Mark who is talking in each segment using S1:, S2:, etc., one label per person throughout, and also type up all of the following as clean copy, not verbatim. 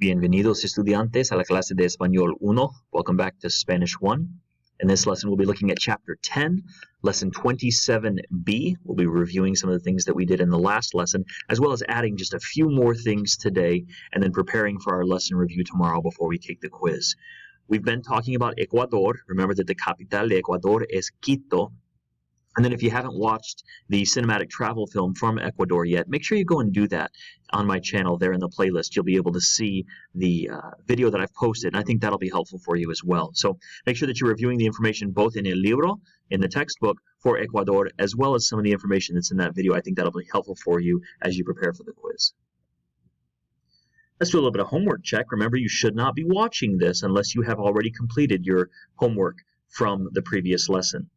S1: Bienvenidos estudiantes a la clase de Español 1. Welcome back to Spanish 1. In this lesson, we'll be looking at Chapter 10, Lesson 27B. We'll be reviewing some of the things that we did in the last lesson, as well as adding just a few more things today, and then preparing for our lesson review tomorrow before we take the quiz. We've been talking about Ecuador. Remember that the capital de Ecuador is Quito. And then if you haven't watched the cinematic travel film from Ecuador yet, make sure you go and do that on my channel there in the playlist. You'll be able to see the video that I've posted, and I think that'll be helpful for you as well. So make sure that you're reviewing the information both in el libro, in the textbook for Ecuador, as well as some of the information that's in that video. I think that'll be helpful for you as you prepare for the quiz. Let's do a little bit of homework check. Remember, you should not be watching this unless you have already completed your homework from the previous lesson.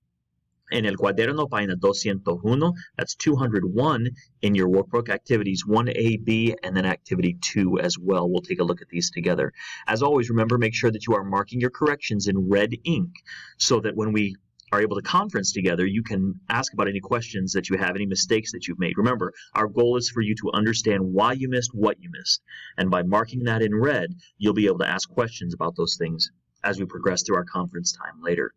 S1: En el cuaderno, página 201, that's 201 in your workbook, activities 1A, B, and then activity 2 as well. We'll take a look at these together. As always, remember, make sure that you are marking your corrections in red ink so that when we are able to conference together, you can ask about any questions that you have, any mistakes that you've made. Remember, our goal is for you to understand why you missed what you missed. And by marking that in red, you'll be able to ask questions about those things as we progress through our conference time later.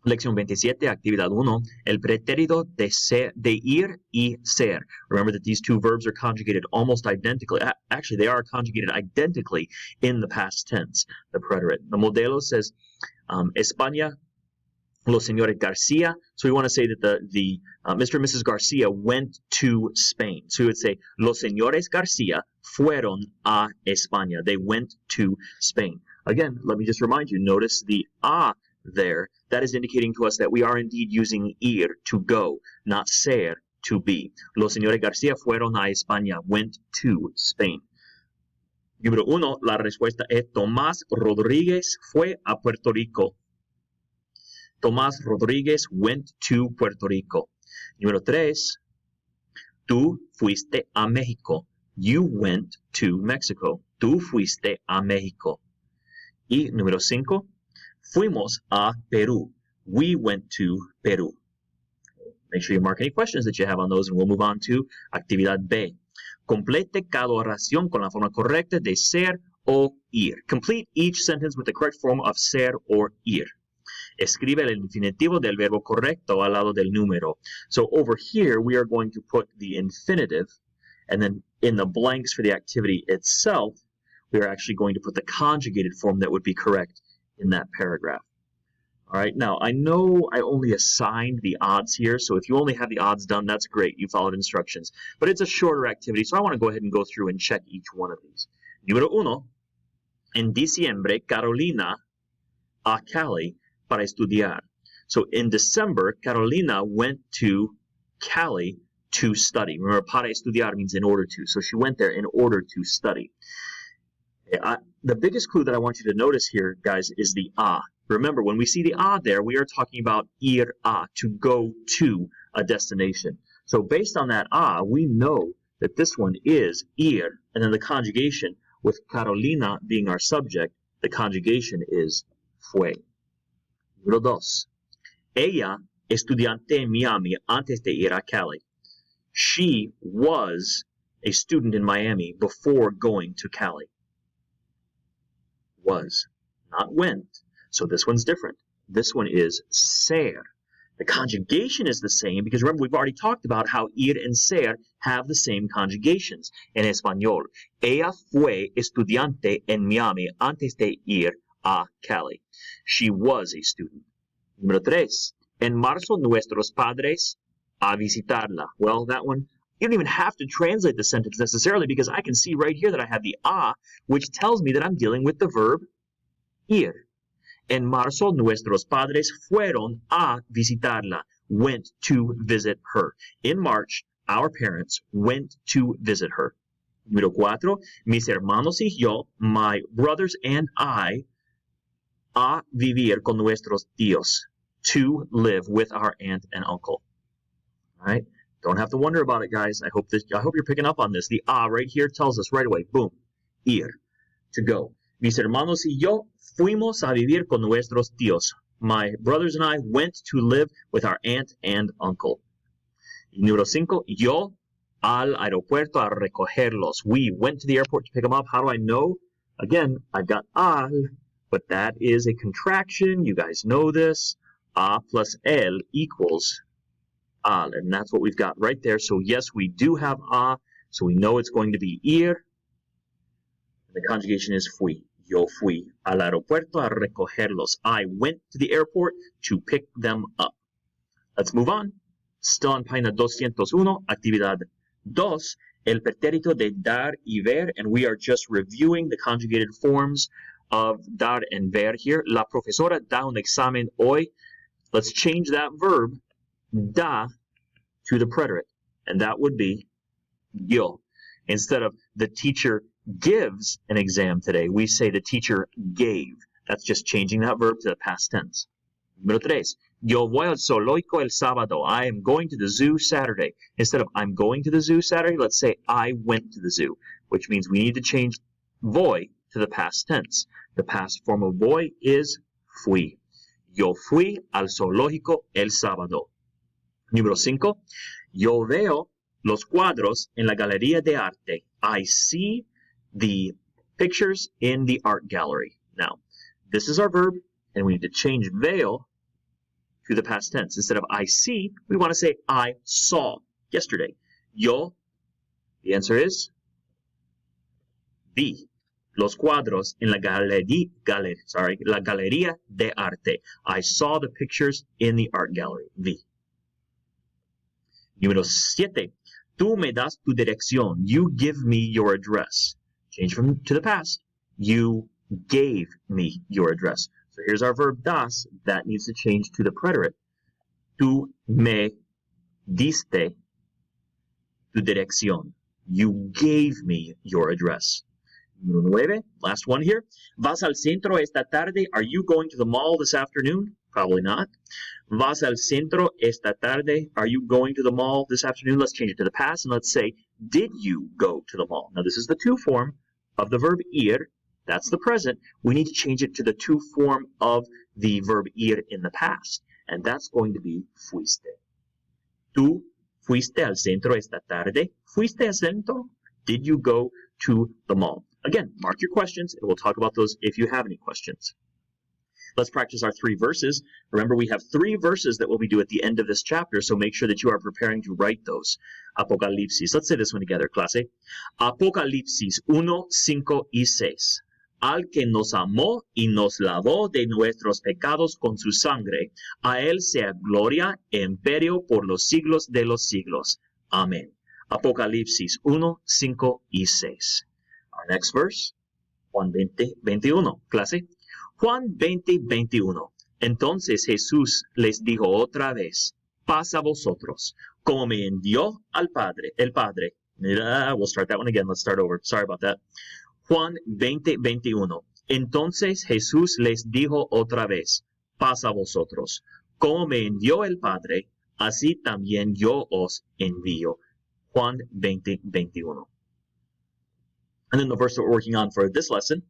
S1: Lección 27, actividad 1, el pretérito de ir y ser. Remember that these two verbs are conjugated almost identically. Actually, they are conjugated identically in the past tense, the preterite. The modelo says, España, los señores Garcia. So we want to say that the Mr. and Mrs. Garcia went to Spain. So we would say, los señores Garcia fueron a España. They went to Spain. Again, let me just remind you, notice the a there. That is indicating to us that we are indeed using ir, to go, not ser, to be. Los señores García fueron a España, went to Spain. Número 1, la respuesta es Tomás Rodríguez fue a Puerto Rico. Tomás Rodríguez went to Puerto Rico. Número 3, tú fuiste a México. You went to Mexico. Tú fuiste a México. Y número 5, fuimos a Perú. We went to Perú. Make sure you mark any questions that you have on those, and we'll move on to actividad B. Complete cada oración con la forma correcta de ser o ir. Complete each sentence with the correct form of ser or ir. Escribe el infinitivo del verbo correcto al lado del número. So over here, we are going to put the infinitive, and then in the blanks for the activity itself, we are actually going to put the conjugated form that would be correct in that paragraph. All right, now I know I only assigned the odds here, so if you only have the odds done, that's great. You followed instructions. But it's a shorter activity, so I want to go ahead and go through and check each one of these. Número 1. En diciembre, Carolina a Cali para estudiar. So in December, Carolina went to Cali to study. Remember, para estudiar means in order to. So she went there in order to study. The biggest clue that I want you to notice here, guys, is the a. Remember, when we see the a there, we are talking about ir a, to go to a destination. So based on that a, we know that this one is ir, and then the conjugation, with Carolina being our subject, the conjugation is fue. Número 2. Ella estudiante en Miami antes de ir a Cali. She was a student in Miami before going to Cali. Was, not went. So this one's different. This one is ser. The conjugation is the same because remember, we've already talked about how ir and ser have the same conjugations in español. Ella fue estudiante en Miami antes de ir a Cali. She was a student. Número 3. En marzo, nuestros padres a visitarla. Well, that one, you don't even have to translate the sentence necessarily because I can see right here that I have the a, which tells me that I'm dealing with the verb ir. En marzo, nuestros padres fueron a visitarla, went to visit her. In March, our parents went to visit her. Número 4, mis hermanos y yo, my brothers and I, a vivir con nuestros tíos, to live with our aunt and uncle. All right? Don't have to wonder about it, guys. I hope you're picking up on this. The a right here tells us right away, boom, ir, to go. Mis hermanos y yo fuimos a vivir con nuestros tíos. My brothers and I went to live with our aunt and uncle. Número 5, yo al aeropuerto a recogerlos. We went to the airport to pick them up. How do I know? Again, I've got al, but that is a contraction. You guys know this. A plus el equals al, and that's what we've got right there. So yes, we do have a, so we know it's going to be ir. The conjugation is fui. Yo fui al aeropuerto a recogerlos. I went to the airport to pick them up. Let's move on. Still on página 201, actividad 2, el pretérito de dar y ver, and we are just reviewing the conjugated forms of dar and ver here. La profesora da un examen hoy. Let's change that verb, da, to the preterite, and that would be yo. Instead of the teacher gives an exam today, we say the teacher gave. That's just changing that verb to the past tense. Número 3. Yo voy al zoológico el sábado. I am going to the zoo Saturday. Instead of I'm going to the zoo Saturday, let's say I went to the zoo, which means we need to change voy to the past tense. The past form of voy is fui. Yo fui al zoológico el sábado. Número 5. Yo veo los cuadros en la galería de arte. I see the pictures in the art gallery. Now, this is our verb, and we need to change veo to the past tense. Instead of I see, we want to say I saw yesterday. Yo, the answer is vi los cuadros en la galería de arte. I saw the pictures in the art gallery. Vi. Número 7. Tú me das tu dirección. You give me your address. Change from to the past. You gave me your address. So here's our verb das. That needs to change to the preterite. Tú me diste tu dirección. You gave me your address. Número 9, last one here. ¿Vas al centro esta tarde? Are you going to the mall this afternoon? Probably not. ¿Vas al centro esta tarde? Are you going to the mall this afternoon? Let's change it to the past and let's say, did you go to the mall? Now this is the to form of the verb ir. That's the present. We need to change it to the to form of the verb ir in the past. And that's going to be fuiste. Tú fuiste al centro esta tarde? Fuiste al centro? Did you go to the mall? Again, mark your questions, and we'll talk about those if you have any questions. Let's practice our 3 verses. Remember, we have 3 verses that we'll be doing at the end of this chapter, so make sure that you are preparing to write those. Apocalipsis. Let's say this one together, clase. Apocalipsis 1, 5 y 6. Al que nos amó y nos lavó de nuestros pecados con su sangre, a él sea gloria e imperio por los siglos de los siglos. Amén. Apocalipsis 1, 5 y 6. Our next verse, Juan 20, 21. Clase. Juan 20, 21. Entonces Jesús les dijo otra vez, paz a vosotros, como me envió al Padre, el Padre. We'll start that one again. Let's start over. Sorry about that. Juan 20, 21. Entonces Jesús les dijo otra vez, paz a vosotros, como me envió el Padre, así también yo os envío. Juan 20, 21. And then the verse that we're working on for this lesson,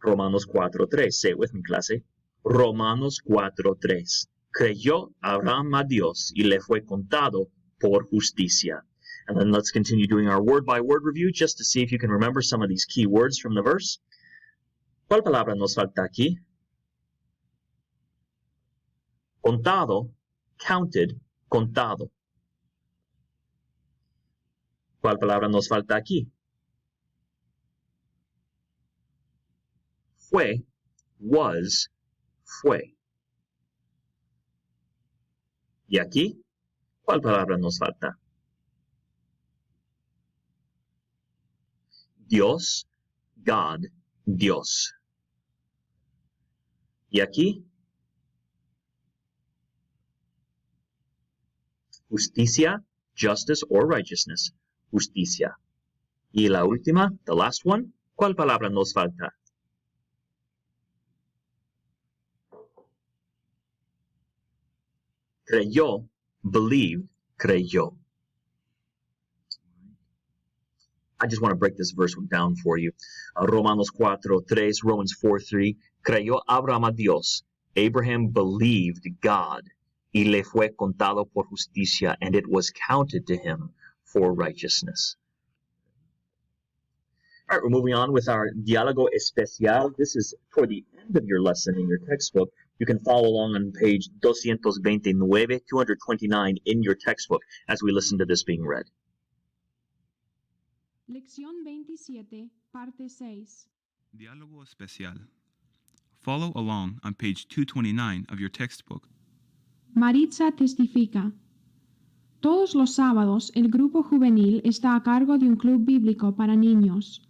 S1: Romanos 4:3. Say it with me, clase. Romanos 4:3. Creyó Abraham a Dios y le fue contado por justicia. And then let's continue doing our word-by-word review just to see if you can remember some of these key words from the verse. ¿Cuál palabra nos falta aquí? Contado, counted, contado. ¿Cuál palabra nos falta aquí? Fue, was, fue. ¿Y aquí? ¿Cuál palabra nos falta? Dios, God, Dios. ¿Y aquí? Justicia, justice or righteousness. Justicia. Y la última, the last one, ¿cuál palabra nos falta? Creyó, believed, creyó. I just want to break this verse down for you. Romanos 4:3, Romans 4:3. Creyó Abraham a Dios. Abraham believed God. Y le fue contado por justicia, and it was counted to him for righteousness. All right, we're moving on with our diálogo especial. This is toward the end of your lesson in your textbook. You can follow along on page 229 in your textbook as we listen to this being read.
S2: Lección 27, parte 6.
S3: Diálogo especial. Follow along on page 229 of your textbook.
S2: Maritza testifica. Todos los sábados el grupo juvenil está a cargo de un club bíblico para niños.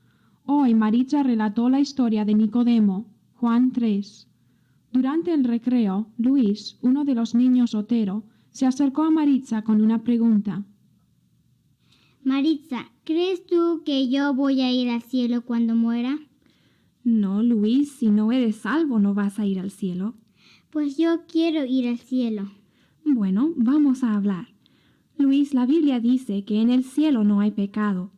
S2: Hoy Maritza relató la historia de Nicodemo, Juan 3. Durante el recreo, Luis, uno de los niños Otero, se acercó a Maritza con una pregunta.
S4: Maritza, ¿crees tú que yo voy a ir al cielo cuando muera?
S5: No, Luis, si no eres salvo no vas a ir al cielo.
S4: Pues yo quiero ir al cielo.
S5: Bueno, vamos a hablar. Luis, la Biblia dice que en el cielo no hay pecado.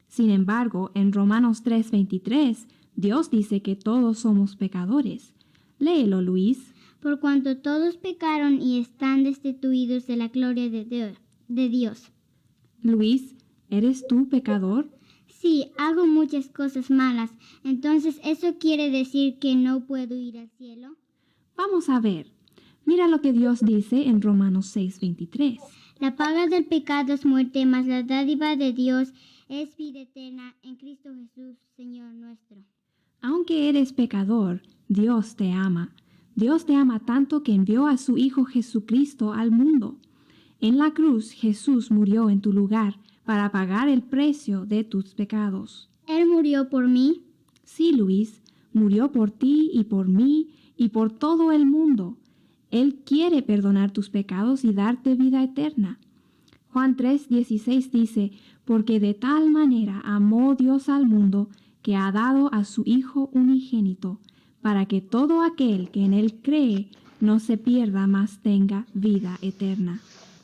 S5: Sin embargo, en Romanos 3:23, Dios dice que todos somos pecadores. Léelo, Luis.
S4: Por cuanto todos pecaron y están destituidos de la gloria de Dios.
S5: Luis, ¿eres tú pecador?
S4: Sí, hago muchas cosas malas. Entonces, ¿eso quiere decir que no puedo ir al cielo?
S5: Vamos a ver. Mira lo que Dios dice en Romanos 6:23.
S4: La paga del pecado es muerte, mas la dádiva de Dios es vida eterna en Cristo Jesús, Señor nuestro.
S5: Aunque eres pecador, Dios te ama. Dios te ama tanto que envió a su Hijo Jesucristo al mundo. En la cruz, Jesús murió en tu lugar para pagar el precio de tus pecados.
S4: ¿Él murió por mí?
S5: Sí, Luis, murió por ti y por mí y por todo el mundo. Él quiere perdonar tus pecados y darte vida eterna. Juan 3:16 dice, porque de tal manera amó Dios al mundo que ha dado a su Hijo unigénito, para que todo aquel que en Él cree no se pierda, mas tenga vida eterna.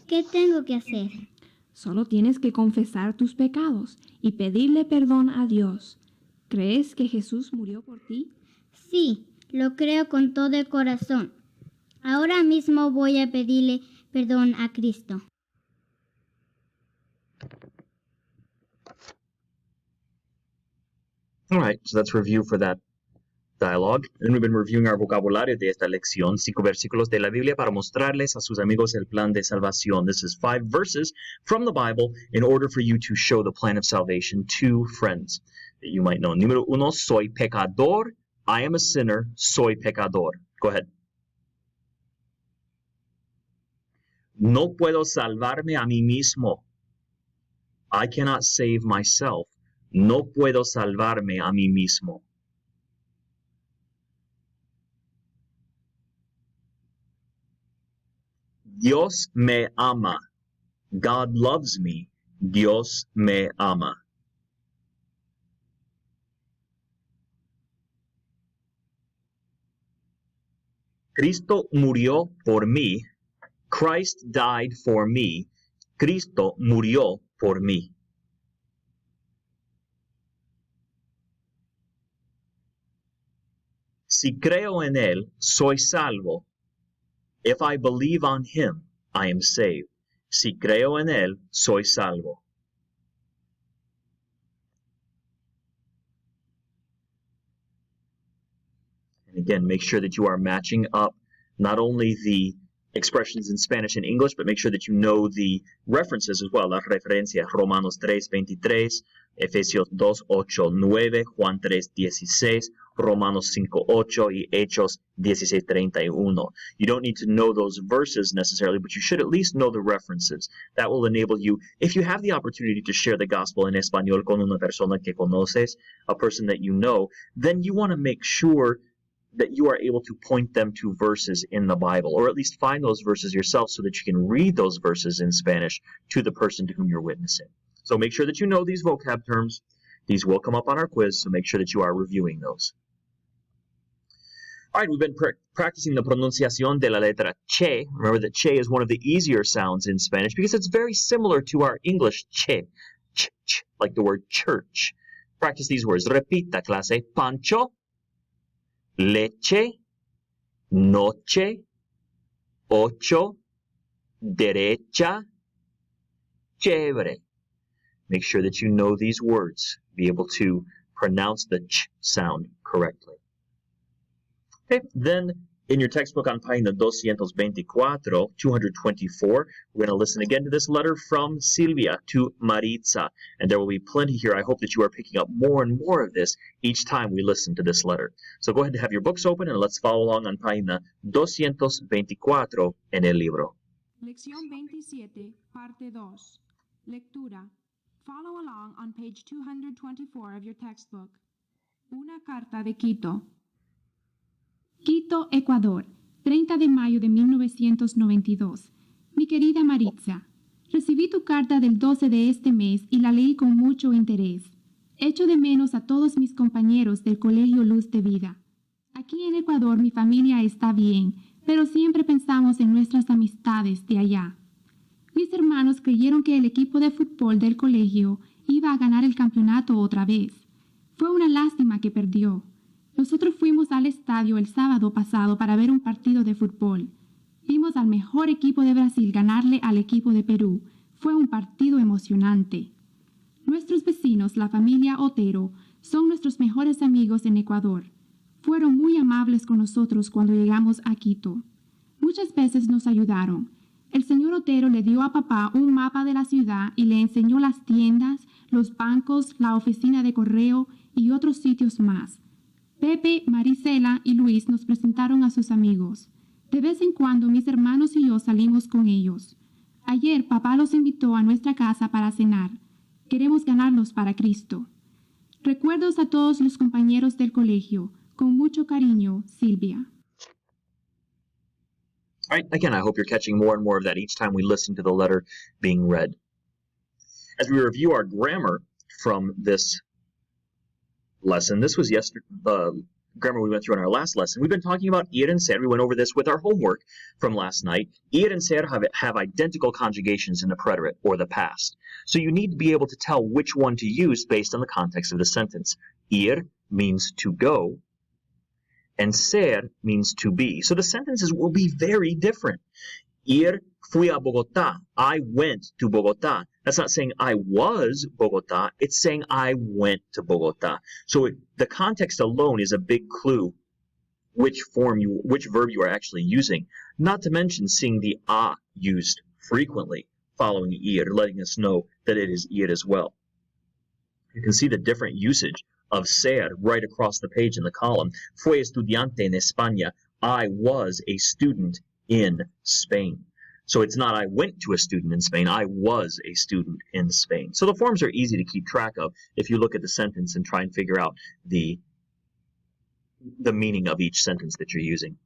S4: ¿Qué tengo que hacer?
S5: Solo tienes que confesar tus pecados y pedirle perdón a Dios. ¿Crees que Jesús murió por ti?
S4: Sí, lo creo con todo el corazón. Ahora mismo voy a pedirle perdón a Cristo.
S1: All right, so that's review for that dialogue. And we've been reviewing our vocabulario de esta lección, 5 versículos de la Biblia para mostrarles a sus amigos el plan de salvación. This is 5 verses from the Bible in order for you to show the plan of salvation to friends that you might know. Número 1, soy pecador. I am a sinner. Soy pecador. Go ahead. No puedo salvarme a mí mismo. I cannot save myself. No puedo salvarme a mí mismo. Dios me ama. God loves me. Dios me ama. Cristo murió por mí. Christ died for me. Cristo murió por mí. Si creo en Él, soy salvo. If I believe on Him, I am saved. Si creo en Él, soy salvo. And again, make sure that you are matching up not only the expressions in Spanish and English, but make sure that you know the references as well. Las referencias, Romanos 3:23, Efesios 2:8-9, Juan 3:16, Romanos 5:8 y Hechos 16:31. You don't need to know those verses necessarily, but you should at least know the references. That will enable you, if you have the opportunity to share the gospel in español con una persona que conoces, a person that you know, then you want to make sure that you are able to point them to verses in the Bible, or at least find those verses yourself so that you can read those verses in Spanish to the person to whom you're witnessing. So make sure that you know these vocab terms. These will come up on our quiz, so make sure that you are reviewing those. All right, we've been practicing the pronunciación de la letra che. Remember that che is one of the easier sounds in Spanish because it's very similar to our English che, ch, like the word church. Practice these words. Repita, clase. Pancho, leche, noche, ocho, derecha, chévere. Make sure that you know these words. Be able to pronounce the ch sound correctly. Okay, then in your textbook on página 224, 224, we're going to listen again to this letter from Silvia to Maritza. And there will be plenty here. I hope that you are picking up more and more of this each time we listen to this letter. So go ahead and have your books open and let's follow along on página 224 en el libro.
S2: Lección 27, parte 2. Lectura. Follow along on page 224 of your textbook. Una carta de Quito. Quito, Ecuador, 30 de mayo de 1992. Mi querida Maritza, recibí tu carta del 12 de este mes y la leí con mucho interés. Echo de menos a todos mis compañeros del Colegio Luz de Vida. Aquí en Ecuador mi familia está bien, pero siempre pensamos en nuestras amistades de allá. Mis hermanos creyeron que el equipo de fútbol del colegio iba a ganar el campeonato otra vez. Fue una lástima que perdió. Nosotros fuimos al estadio el sábado pasado para ver un partido de fútbol. Vimos al mejor equipo de Brasil ganarle al equipo de Perú. Fue un partido emocionante. Nuestros vecinos, la familia Otero, son nuestros mejores amigos en Ecuador. Fueron muy amables con nosotros cuando llegamos a Quito. Muchas veces nos ayudaron. El señor Otero le dio a papá un mapa de la ciudad y le enseñó las tiendas, los bancos, la oficina de correo y otros sitios más. Pepe, Marisela y Luis nos presentaron a sus amigos. De vez en cuando mis hermanos y yo salimos con ellos. Ayer papá los invitó a nuestra casa para cenar. Queremos ganarlos para Cristo. Recuerdos a todos los compañeros del colegio. Con mucho cariño, Silvia.
S1: All right, again, I hope you're catching more and more of that each time we listen to the letter being read. As we review our grammar from this lesson, this was the grammar we went through in our last lesson. We've been talking about ir and ser. We went over this with our homework from last night. Ir and ser have identical conjugations in the preterite, or the past. So you need to be able to tell which one to use based on the context of the sentence. Ir means to go, and ser means to be. So the sentences will be very different. Ir fui a Bogotá. I went to Bogotá. That's not saying I was Bogotá. It's saying I went to Bogotá. So the context alone is a big clue which verb you are actually using. Not to mention seeing the a used frequently following ir, letting us know that it is ir as well. You can see the different usage of ser right across the page in the column. Fue estudiante en España. I was a student in Spain. So it's not I went to a student in Spain, I was a student in Spain. So the forms are easy to keep track of if you look at the sentence and try and figure out the meaning of each sentence that you're using.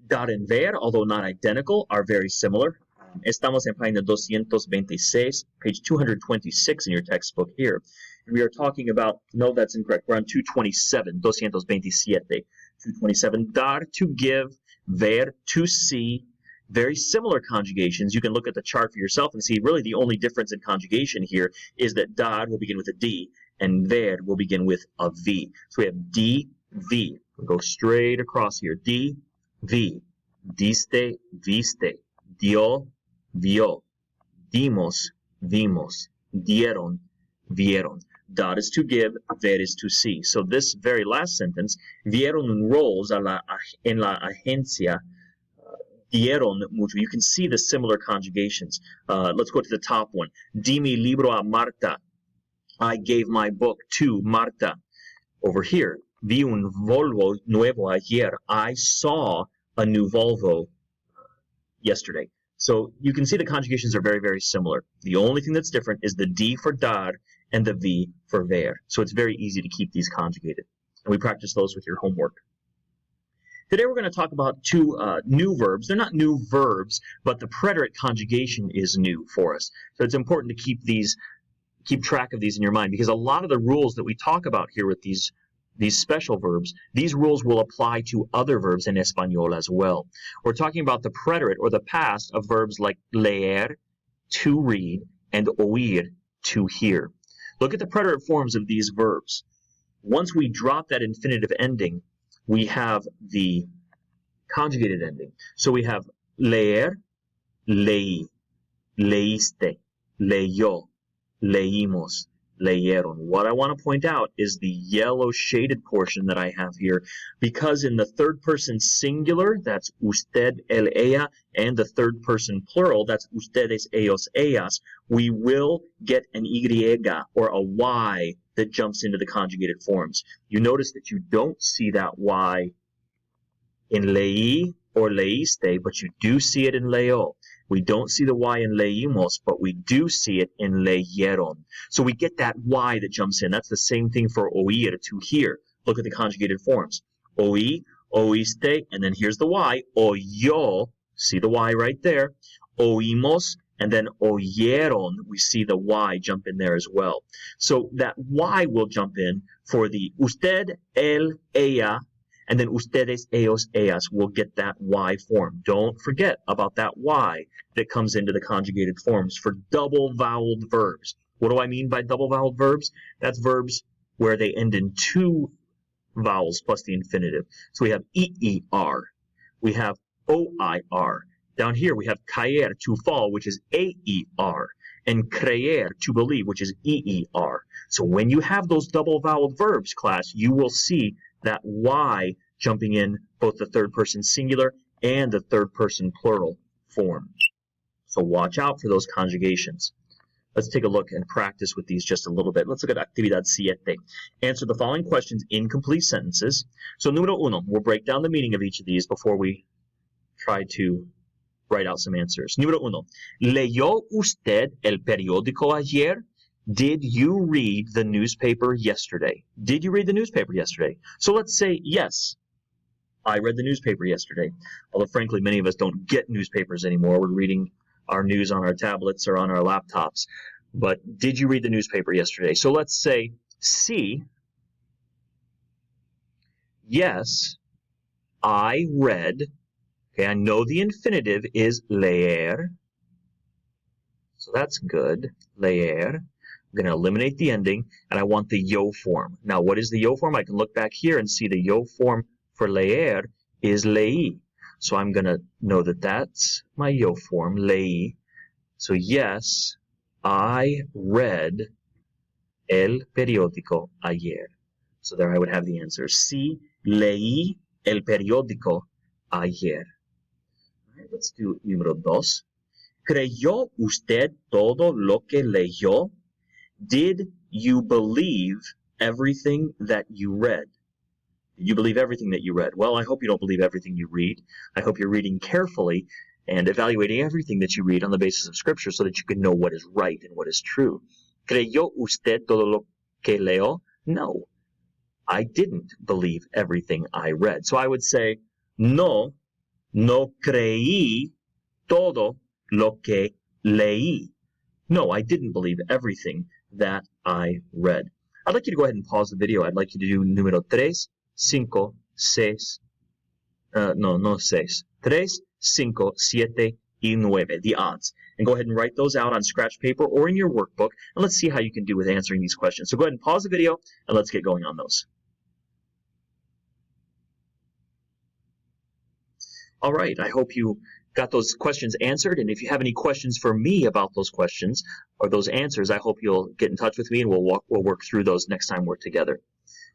S1: Dar and ver, although not identical, are very similar. Estamos en página 226, page 226 in your textbook here. And we are talking about, no, that's incorrect. We're on 227, 227. 227, dar, to give, ver, to see. Very similar conjugations. You can look at the chart for yourself and see really the only difference in conjugation here is that dar will begin with a D and ver will begin with a V. So we have D, V. We'll go straight across here. D, V. Diste, viste. Dio, vio. Dimos, vimos. Dieron, vieron. Dar is to give, ver is to see. So this very last sentence, vieron un roles en la agencia, dieron mucho. You can see the similar conjugations. Let's go to the top one. Di mi libro a Marta. I gave my book to Marta. Over here, vi un Volvo nuevo ayer. I saw a new Volvo yesterday. So you can see the conjugations are very, very similar. The only thing that's different is the D for dar and the V for ver. So it's very easy to keep these conjugated. And we practice those with your homework. Today we're going to talk about two new verbs. They're not new verbs, but the preterite conjugation is new for us. So it's important to keep track of these in your mind, because a lot of the rules that we talk about here with these special verbs, these rules will apply to other verbs in Espanol as well. We're talking about the preterite, or the past, of verbs like leer, to read, and oír, to hear. Look at the preterite forms of these verbs. Once we drop that infinitive ending, we have the conjugated ending. So we have leer, leí, leíste, leyó, leímos, leyeron. What I want to point out is the yellow shaded portion that I have here, because in the third person singular, that's usted, él, ella, and the third person plural, that's ustedes, ellos, ellas, we will get an Y or a Y that jumps into the conjugated forms. You notice that you don't see that Y in leí or leíste, but you do see it in leo. We don't see the Y in leímos, but we do see it in leyeron. So we get that Y that jumps in. That's the same thing for oír, to hear. Look at the conjugated forms. Oí, oíste, and then here's the Y. Oyó, see the Y right there. Oímos, and then oyeron, we see the Y jump in there as well. So that Y will jump in for the usted, él, ella, and then ustedes, ellos, ellas will get that Y form. Don't forget about that Y that comes into the conjugated forms for double-voweled verbs. What do I mean by double-voweled verbs? That's verbs where they end in two vowels plus the infinitive. So we have E-E-R. We have O-I-R. Down here we have caer, to fall, which is A-E-R. And creer, to believe, which is E-E-R. So when you have those double-voweled verbs, class, you will see that Y jumping in both the third person singular and the third person plural form. So watch out for those conjugations. Let's take a look and practice with these just a little bit. Let's look at Actividad 7. Answer the following questions in complete sentences. So número uno, we'll break down the meaning of each of these before we try to write out some answers. Número uno, ¿leyó usted el periódico ayer? Did you read the newspaper yesterday? Did you read the newspaper yesterday? So let's say, yes, I read the newspaper yesterday. Although, frankly, many of us don't get newspapers anymore. We're reading our news on our tablets or on our laptops. But did you read the newspaper yesterday? So let's say, sí, yes, I read. Okay, I know the infinitive is leer. So that's good, leer. I'm going to eliminate the ending, and I want the yo form. Now, what is the yo form? I can look back here and see the yo form for leer is leí. So I'm going to know that that's my yo form, leí. So yes, I read el periódico ayer. So there I would have the answer. Sí, leí el periódico ayer. All right, let's do número dos. ¿Creyó usted todo lo que leyó? Did you believe everything that you read? Did you believe everything that you read? Well, I hope you don't believe everything you read. I hope you're reading carefully and evaluating everything that you read on the basis of Scripture so that you can know what is right and what is true. ¿Creyó usted todo lo que leyó? No, I didn't believe everything I read. So I would say, no creí todo lo que leí. No, I didn't believe everything that I read. I'd like you to go ahead and pause the video. I'd like you to do número 3, 5, 6, no 6, 3, 5, 7, y 9, the odds. And go ahead and write those out on scratch paper or in your workbook, and let's see how you can do with answering these questions. So go ahead and pause the video, and let's get going on those. All right, I hope you got those questions answered, and if you have any questions for me about those questions or those answers, I hope you'll get in touch with me and we'll work through those next time we're together.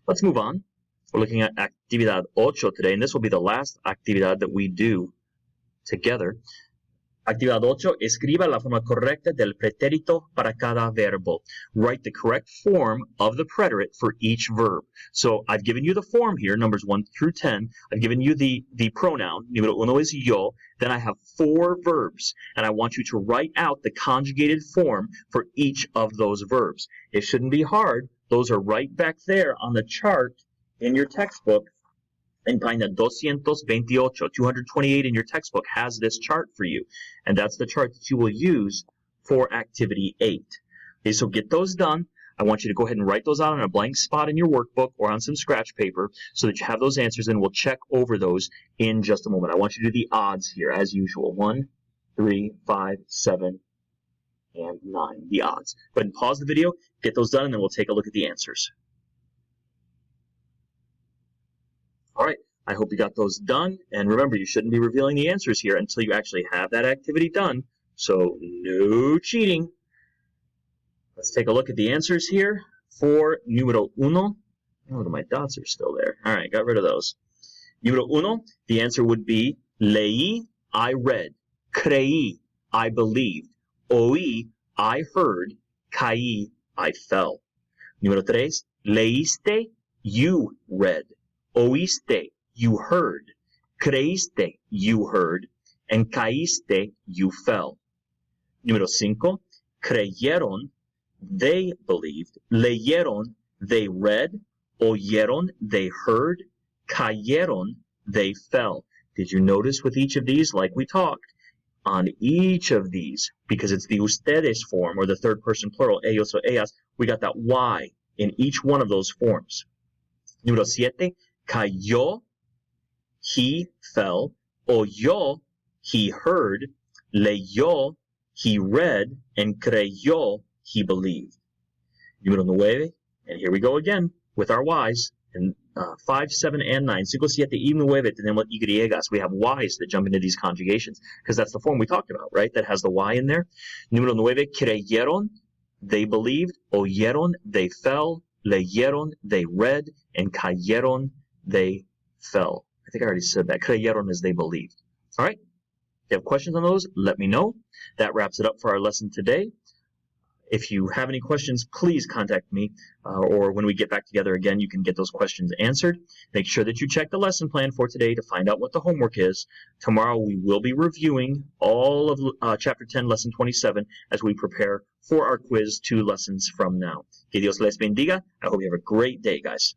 S1: Let's move on. We're looking at Actividad 8 today, and this will be the last actividad that we do together. Actividad 8, escriba la forma correcta del pretérito para cada verbo. Write the correct form of the preterite for each verb. So I've given you the form here, numbers 1 through 10. I've given you the pronoun, número uno is yo. Then I have 4 verbs, and I want you to write out the conjugated form for each of those verbs. It shouldn't be hard. Those are right back there on the chart in your textbook. En página 228, 228 in your textbook has this chart for you. And that's the chart that you will use for Activity 8. Okay, so get those done. I want you to go ahead and write those out on a blank spot in your workbook or on some scratch paper so that you have those answers, and we'll check over those in just a moment. I want you to do the odds here as usual. 1, 3, 5, 7, and 9. The odds. Go ahead and pause the video, get those done, and then we'll take a look at the answers. All right, I hope you got those done. And remember, you shouldn't be revealing the answers here until you actually have that activity done. So no cheating. Let's take a look at the answers here for número uno. Oh, my dots are still there. All right, got rid of those. Número uno, the answer would be leí, I read. Creí, I believed. Oí, I heard. Caí, I fell. Número tres, leíste, you read. Oíste, you heard. Creíste, you heard. And caíste, you fell. Número cinco, creyeron, they believed. Leyeron, they read. Oyeron, they heard. Cayeron, they fell. Did you notice with each of these, like we talked, on each of these, because it's the ustedes form, or the third person plural, ellos or ellas, we got that Y in each one of those forms. Número siete, cayó, he fell. Oyó, he heard. Leyó, he read. And creyó, he believed. Número nueve, and here we go again with our Y's. And 5, 7, and 9, 5, 7, y 9, tenemos Y. We have Y's that jump into these conjugations because that's the form we talked about, right? That has the Y in there. Número 9, creyeron, they believed. Oyeron, they fell. Leyeron, they read. And cayeron, they fell. I think I already said that. Creyeron is they believed. All right. If you have questions on those, let me know. That wraps it up for our lesson today. If you have any questions, please contact me, or when we get back together again, you can get those questions answered. Make sure that you check the lesson plan for today to find out what the homework is. Tomorrow we will be reviewing all of Chapter 10, Lesson 27, as we prepare for our quiz 2 lessons from now. Que Dios les bendiga. I hope you have a great day, guys.